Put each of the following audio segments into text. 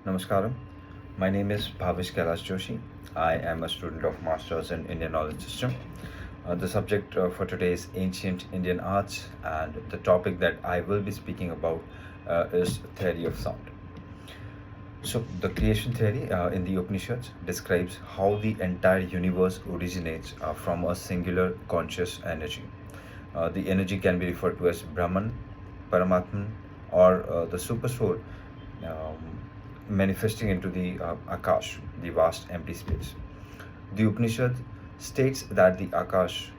Namaskaram. My name is Bhavish Kailash Joshi. I am a student of Masters in Indian Knowledge System. The subject for today is Ancient Indian Arts, and the topic that I will be speaking about is theory of sound. So, the creation theory in the Upanishads describes how the entire universe originates from a singular conscious energy. The energy can be referred to as Brahman, Paramatman, or the Super Soul, manifesting into the Akash, the vast empty space. The Upanishad states that the Akash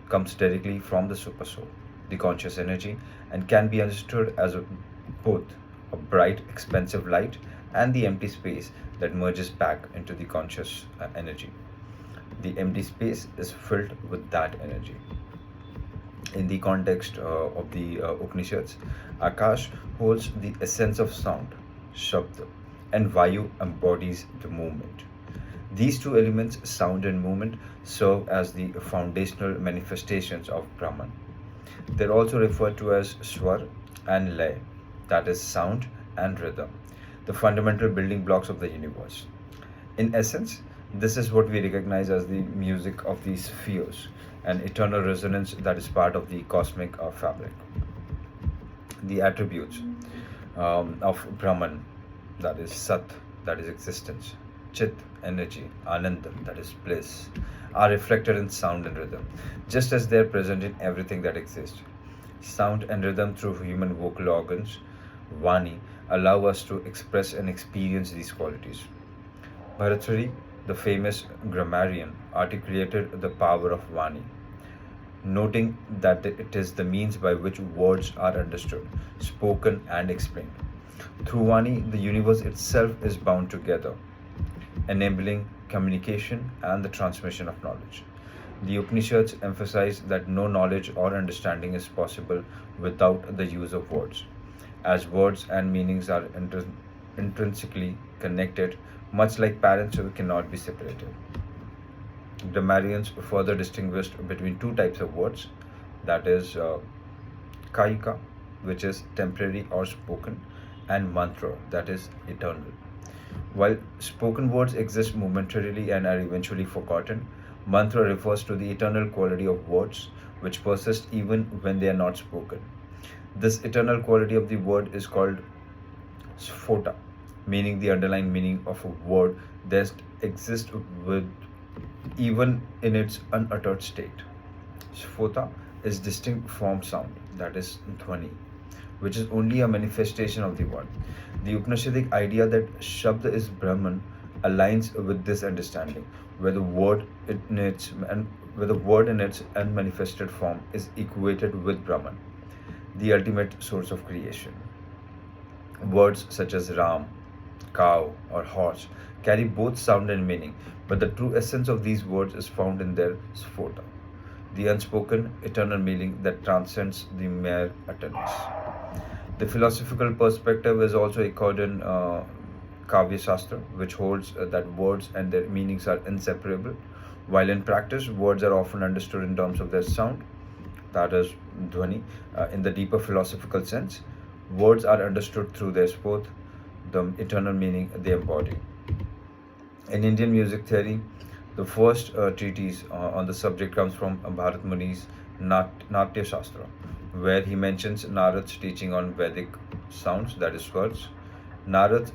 comes directly from the Super Soul, the conscious energy, and can be understood as both a bright, expansive light and the empty space that merges back into the conscious energy. The empty space is filled with that energy. In the context of the Upanishads, Akash holds the essence of sound, Shabda, and Vayu embodies the movement. These two elements, sound and movement, serve as the foundational manifestations of Brahman. They're also referred to as Swar and Lay, that is, sound and rhythm, the fundamental building blocks of the universe. In essence, this is what we recognize as the music of the spheres, an eternal resonance that is part of the cosmic fabric. The attributes of Brahman, that is Sat, that is existence, Chit, energy, Ananda, that is bliss, are reflected in sound and rhythm, just as they are present in everything that exists. Sound and rhythm through human vocal organs, Vani, allow us to express and experience these qualities. Bhartrhari, the famous grammarian, articulated the power of Vani, noting that it is the means by which words are understood, spoken, and explained. Through Vani, the universe itself is bound together, enabling communication and the transmission of knowledge. The Upanishads emphasize that no knowledge or understanding is possible without the use of words, as words and meanings are intrinsically connected, much like parents who cannot be separated. Grammarians further distinguished between two types of words, that is, kaika, which is temporary or spoken, and mantra, that is eternal. While spoken words exist momentarily and are eventually forgotten, mantra refers to the eternal quality of words which persist even when they are not spoken. This eternal quality of the word is called sphota, meaning the underlying meaning of a word that exists with even in its unuttered state. Sphota is distinct from sound, that is dhvani, which is only a manifestation of the word. The Upanishadic idea that Shabda is Brahman aligns with this understanding, where the word in its unmanifested form is equated with Brahman, the ultimate source of creation. Words such as Ram, cow, or horse carry both sound and meaning, but the true essence of these words is found in their sphota, the unspoken, eternal meaning that transcends the mere utterance. The philosophical perspective is also echoed in Kavya Shastra, which holds that words and their meanings are inseparable, while in practice, words are often understood in terms of their sound, that is, dhvani, in the deeper philosophical sense. Words are understood through their sport, the eternal meaning they embody. In Indian music theory, the first treatise on the subject comes from Bharat Muni's Natya Shastra, where he mentions Narad's teaching on Vedic sounds, that is, words. Narad's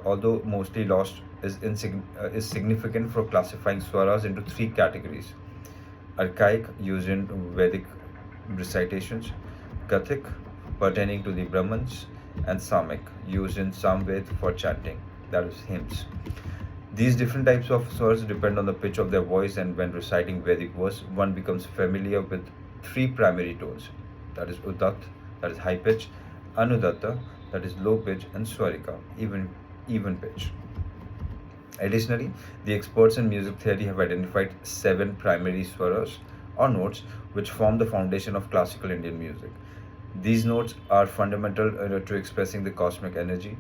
although mostly lost, is significant for classifying swaras into three categories: archaic, used in Vedic recitations; Gathic, pertaining to the Brahmins; and Samik, used in Samved for chanting, that is, hymns. These different types of swars depend on the pitch of their voice, and when reciting Vedic verse, one becomes familiar with three primary tones, that is, Udat, that is high pitch; Anudatta, that is low pitch; and Swarika, even pitch. Additionally, the experts in music theory have identified seven primary swaras or notes which form the foundation of classical Indian music. These notes are fundamental to expressing the cosmic energy,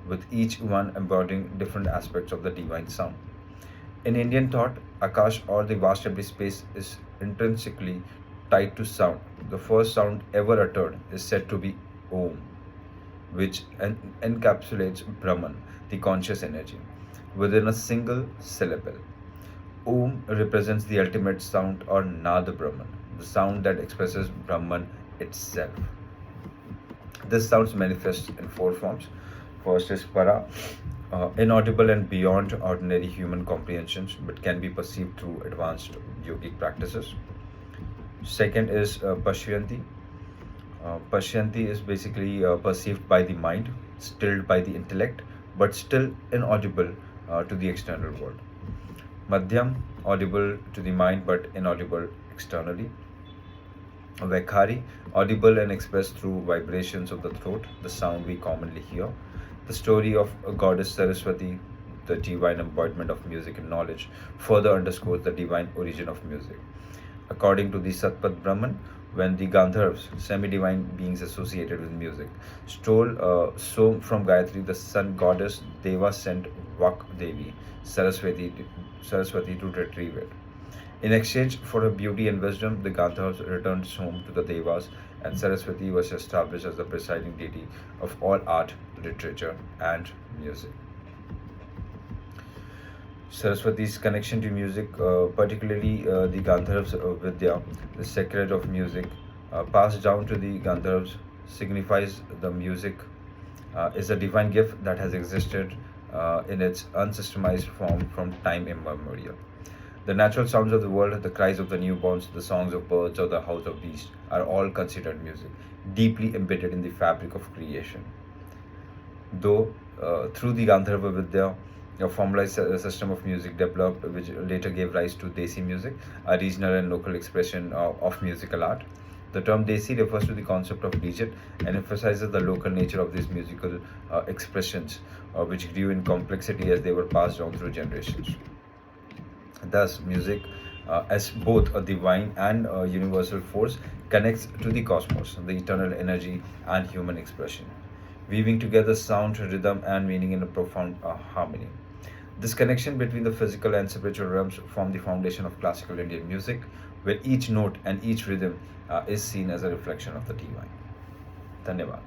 with each one embodying different aspects of the divine sound. In Indian thought, Akash, or the vast empty space, is intrinsically tied to sound. The first sound ever uttered is said to be Om, which encapsulates Brahman, the conscious energy, within a single syllable. Om represents the ultimate sound or Nada Brahman, the sound that expresses Brahman itself. This sounds manifest in four forms. First is para, inaudible and beyond ordinary human comprehensions, but can be perceived through advanced yogic practices. Second is pashyanti. Pashyanti is basically perceived by the mind, stilled by the intellect, but still inaudible to the external world. Madhyam, audible to the mind but inaudible externally. Vekhari, audible and expressed through vibrations of the throat, the sound we commonly hear. The story of goddess Saraswati, the divine embodiment of music and knowledge, further underscores the divine origin of music. According to the Satpat Brahman, when the Gandharvas, semi-divine beings associated with music, stole Som from Gayatri, the sun goddess Deva sent Vak Devi, Saraswati to retrieve it. In exchange for her beauty and wisdom, the Gandharvas returned home to the Devas, and Saraswati was established as the presiding deity of all art, literature, and music. Saraswati's connection to music, particularly the Gandharvas Vidya, the secret of music, passed down to the Gandharvas, signifies the music is a divine gift that has existed in its unsystemized form from time immemorial. The natural sounds of the world, the cries of the newborns, the songs of birds, or the house of beasts are all considered music, deeply embedded in the fabric of creation. Though through the Gandharva Vidya, a formalized system of music developed, which later gave rise to Desi music, a regional and local expression of musical art. The term Desi refers to the concept of region and emphasizes the local nature of these musical expressions, which grew in complexity as they were passed down through generations. Thus, music, as both a divine and a universal force, connects to the cosmos, the eternal energy, and human expression, weaving together sound, rhythm, and meaning in a profound harmony. This connection between the physical and spiritual realms form the foundation of classical Indian music, where each note and each rhythm is seen as a reflection of the divine. Dhanyavad.